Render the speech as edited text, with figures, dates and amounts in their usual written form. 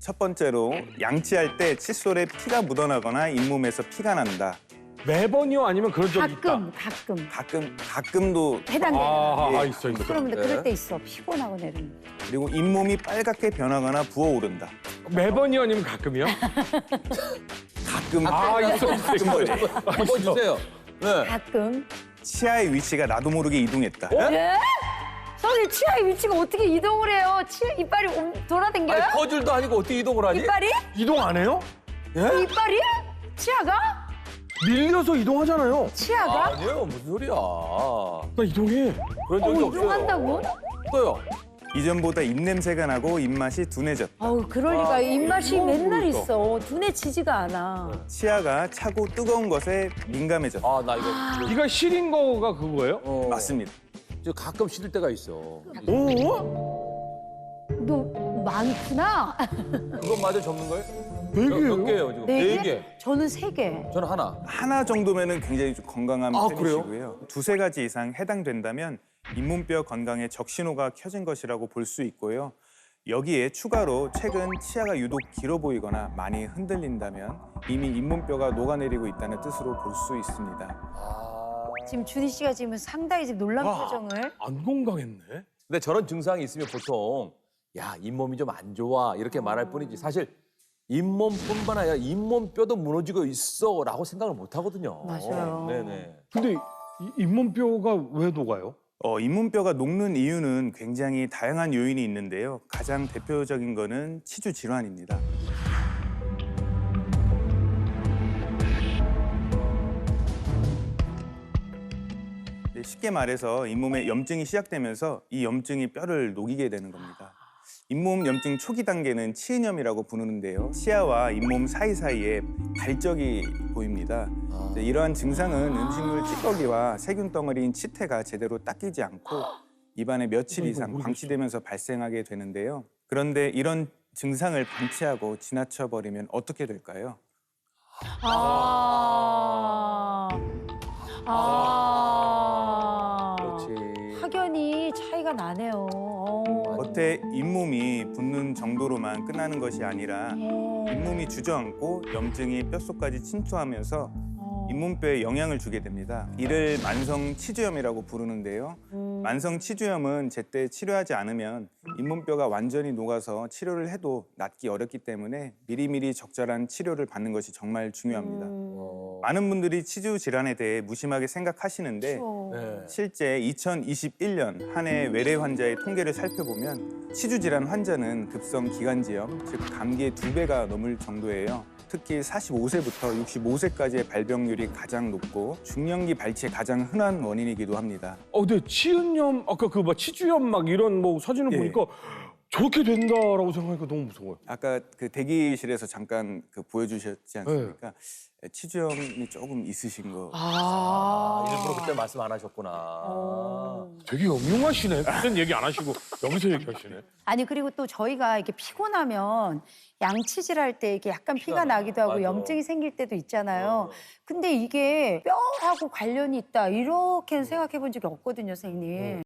첫 번째로 양치할 때 칫솔에 피가 묻어나거나 잇몸에서 피가 난다. 매번이요? 아니면 그런 적이 있다? 가끔도 예. 예. 해당되는. 있어. 그런데 그럴 때 있어. 피곤하고 내리는. 그리고 잇몸이 빨갛게 변하거나 부어오른다. 매번이요? 아니면 가끔이요? 가끔 있어. 한번 주세요. 네. 가끔. 치아의 위치가 나도 모르게 이동했다. 예? 선생님 치아의 위치가 어떻게 이동을 해요? 치아 이빨이 돌아댕겨요? 아니 퍼즐도 아니고 어떻게 이동을 하지? 이빨이? 이동 안 해요? 이빨이? 치아가? 밀려서 이동하잖아요. 치아가? 아니에요 무슨 소리야? 나 이동해. 그런 적이 없어요. 이동한다고? 또요. 이전보다 입냄새가 나고 입맛이 둔해졌다. 어우 그럴 리가. 입맛이 이거 맨날 모르겠다. 있어. 둔해지지가 않아. 치아가 차고 뜨거운 것에 민감해졌다. 아 나 이거 네가 시린 거가 그거예요? 맞습니다. 저 가끔 싫을 때가 있어. 너 많구나. 그것마저 적는 거예요? 네 개요? 몇 개예요 지금? 네 네 개? 개. 저는 3개. 저는 하나. 하나 정도면은 굉장히 좀 건강한 아, 편이시고요. 두세 가지 이상 해당된다면 잇몸뼈 건강에 적신호가 켜진 것이라고 볼 수 있고요. 여기에 추가로 최근 치아가 유독 길어 보이거나 많이 흔들린다면 이미 잇몸뼈가 녹아내리고 있다는 뜻으로 볼 수 있습니다. 지금 준희 씨가 지금 상당히 지금 놀란 표정을. 안 건강했네. 근데 저런 증상이 있으면 보통 야 잇몸이 좀 안 좋아 이렇게 말할 뿐이지 사실 잇몸뿐만 아니라 잇몸뼈도 무너지고 있어라고 생각을 못 하거든요. 맞아요. 네네. 근데 잇몸뼈가 왜 녹아요? 잇몸뼈가 녹는 이유는 굉장히 다양한 요인이 있는데요. 가장 대표적인 거는 치주 질환입니다. 쉽게 말해서 잇몸에 염증이 시작되면서 이 염증이 뼈를 녹이게 되는 겁니다. 잇몸 염증 초기 단계는 치은염이라고 부르는데요. 치아와 잇몸 사이사이에 발적이 보입니다. 이러한 증상은 음식물 찌꺼기와 세균 덩어리인 치태가 제대로 닦이지 않고 입안에 며칠 이상 방치되면서 발생하게 되는데요. 그런데 이런 증상을 방치하고 지나쳐버리면 어떻게 될까요? 그렇지. 확연히 차이가 나네요. 겉에 잇몸이 붓는 정도로만 끝나는 것이 아니라 잇몸이 주저앉고 염증이 뼛속까지 침투하면서 잇몸뼈에 영향을 주게 됩니다. 이를 만성 치주염이라고 부르는데요. 만성 치주염은 제때 치료하지 않으면 잇몸뼈가 완전히 녹아서 치료를 해도 낫기 어렵기 때문에 미리미리 적절한 치료를 받는 것이 정말 중요합니다. 많은 분들이 치주 질환에 대해 무심하게 생각하시는데 네. 실제 2021년 한 해 외래 환자의 통계를 살펴보면 치주 질환 환자는 급성 기관지염, 즉 감기의 2배가 넘을 정도예요. 특히 45세부터 65세까지의 발병률이 가장 높고 중년기 발치의 가장 흔한 원인이기도 합니다. 근데 치은염, 아까 그 치주염 막 이런 사진을 예. 보니까 저렇게 된다라고 생각하니까 너무 무서워요. 아까 그 대기실에서 잠깐 보여주셨지 않습니까? 치주염이 조금 있으신 거. 일부러 그때 말씀 안 하셨구나. 되게 영롱하시네. 그런 얘기 안 하시고 여기서 얘기하시네. 아니 그리고 또 저희가 이렇게 피곤하면 양치질 할 때 이게 약간 피가 나기도 하고 맞아. 염증이 생길 때도 있잖아요. 근데 이게 뼈하고 관련이 있다 이렇게는 생각해 본 적이 없거든요, 선생님.